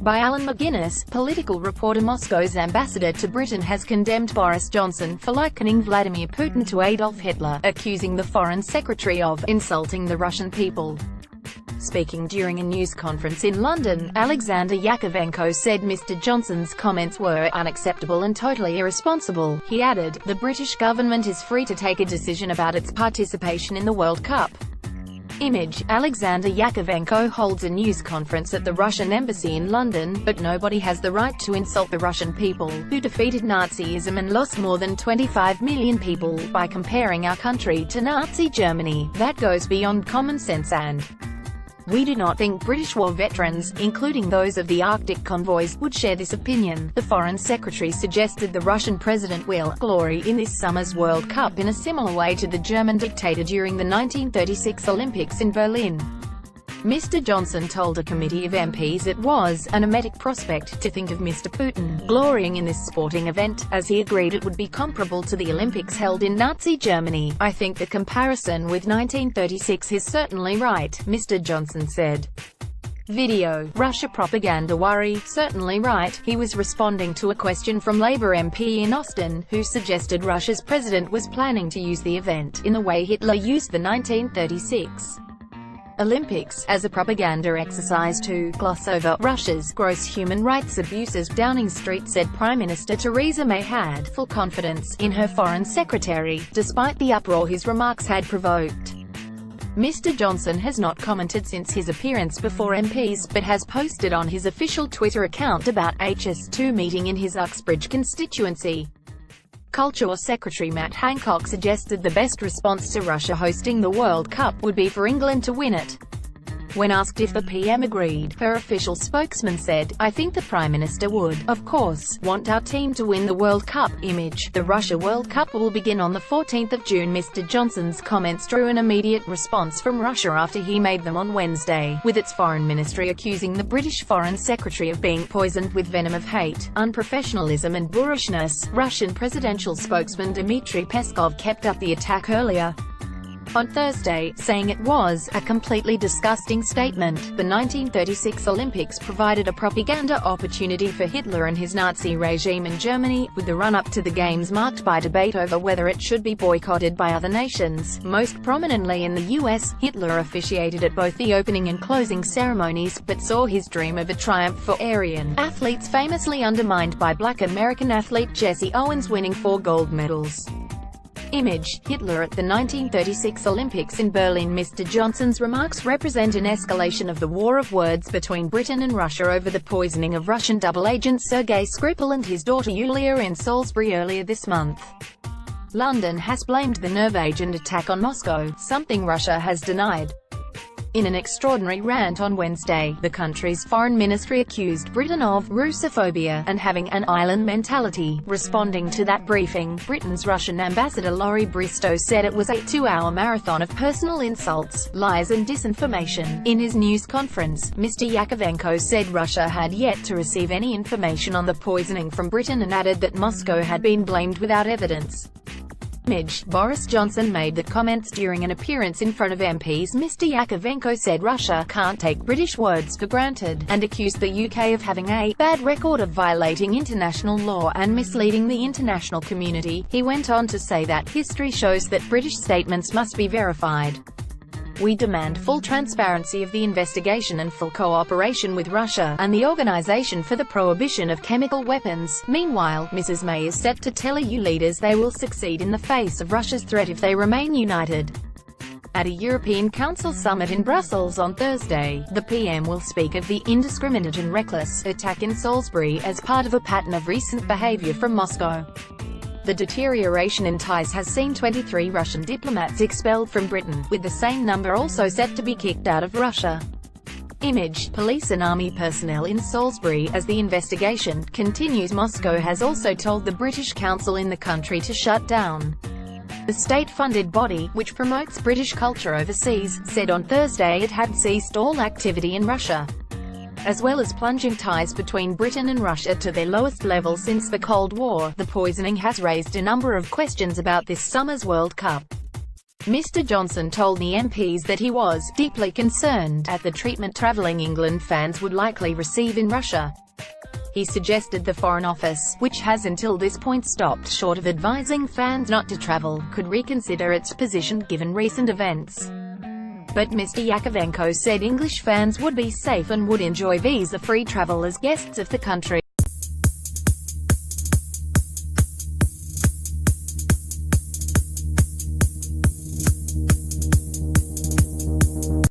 by Alan McGuinness, political reporter. Moscow's ambassador to Britain has condemned Boris Johnson for likening Vladimir Putin to Adolf Hitler, accusing the foreign secretary of insulting the Russian people. Speaking during a news conference in London, Alexander Yakovenko said Mr. Johnson's comments were unacceptable and totally irresponsible. He added, "The British government is free to take a decision about its participation in the World Cup." Image: Alexander Yakovenko holds a news conference at the Russian embassy in London, but nobody has the right to insult the Russian people, who defeated Nazism and lost more than 25 million people, by comparing our country to Nazi Germany. That goes beyond common sense, and we do not think British war veterans, including those of the Arctic convoys, would share this opinion. The Foreign Secretary suggested the Russian president will glory in this summer's World Cup in a similar way to the German dictator during the 1936 Olympics in Berlin. Mr. Johnson told a committee of MPs it was an emetic prospect to think of Mr. Putin glorying in this sporting event, as he agreed it would be comparable to the Olympics held in Nazi Germany. "I think the comparison with 1936 is certainly right," Mr. Johnson said. Video: Russia propaganda worry, certainly right. He was responding to a question from Labour MP in Austin, who suggested Russia's president was planning to use the event in the way Hitler used the 1936 Olympics, as a propaganda exercise to gloss over Russia's gross human rights abuses. Downing Street said Prime Minister Theresa May had full confidence in her Foreign Secretary, despite the uproar his remarks had provoked. Mr. Johnson has not commented since his appearance before MPs, but has posted on his official Twitter account about HS2 meeting in his Uxbridge constituency. Culture Secretary Matt Hancock suggested the best response to Russia hosting the World Cup would be for England to win it. When asked if the PM agreed, her official spokesman said, "I think the Prime Minister would, of course, want our team to win the World Cup." Image: The Russia World Cup will begin on the 14th of June. Mr. Johnson's comments drew an immediate response from Russia after he made them on Wednesday, with its foreign ministry accusing the British Foreign Secretary of being poisoned with venom of hate, unprofessionalism and boorishness. Russian presidential spokesman Dmitry Peskov kept up the attack earlier on Thursday, saying it was a completely disgusting statement. The 1936 Olympics provided a propaganda opportunity for Hitler and his Nazi regime in Germany, with the run-up to the Games marked by debate over whether it should be boycotted by other nations. Most prominently in the US, Hitler officiated at both the opening and closing ceremonies, but saw his dream of a triumph for Aryan athletes famously undermined by Black American athlete Jesse Owens winning 4 gold medals. Image: Hitler at the 1936 Olympics in Berlin. Mr. Johnson's remarks represent an escalation of the war of words between Britain and Russia over the poisoning of Russian double agent Sergei Skripal and his daughter Yulia in Salisbury earlier this month. London has blamed the nerve agent attack on Moscow, something Russia has denied. In an extraordinary rant on Wednesday, the country's foreign ministry accused Britain of Russophobia and having an island mentality. Responding to that briefing, Britain's Russian ambassador Laurie Bristow said it was a 2-hour marathon of personal insults, lies and disinformation. In his news conference, Mr. Yakovenko said Russia had yet to receive any information on the poisoning from Britain and added that Moscow had been blamed without evidence. Image: Boris Johnson made the comments during an appearance in front of MPs. Mr. Yakovenko said Russia can't take British words for granted, and accused the UK of having a bad record of violating international law and misleading the international community. He went on to say that history shows that British statements must be verified. "We demand full transparency of the investigation and full cooperation with Russia and the Organization for the Prohibition of Chemical Weapons." Meanwhile, Mrs. May is set to tell EU leaders they will succeed in the face of Russia's threat if they remain united. At a European Council summit in Brussels on Thursday, the PM will speak of the indiscriminate and reckless attack in Salisbury as part of a pattern of recent behavior from Moscow. The deterioration in ties has seen 23 Russian diplomats expelled from Britain, with the same number also set to be kicked out of Russia. Image: Police and army personnel in Salisbury. As the investigation continues, Moscow has also told the British Council in the country to shut down. The state-funded body, which promotes British culture overseas, said on Thursday it had ceased all activity in Russia, as well as plunging ties between Britain and Russia to their lowest level since the Cold War. The poisoning has raised a number of questions about this summer's World Cup. Mr. Johnson told the MPs that he was deeply concerned at the treatment travelling England fans would likely receive in Russia. He suggested the Foreign Office, which has until this point stopped short of advising fans not to travel, could reconsider its position given recent events. But Mr. Yakovenko said English fans would be safe and would enjoy visa-free travel as guests of the country.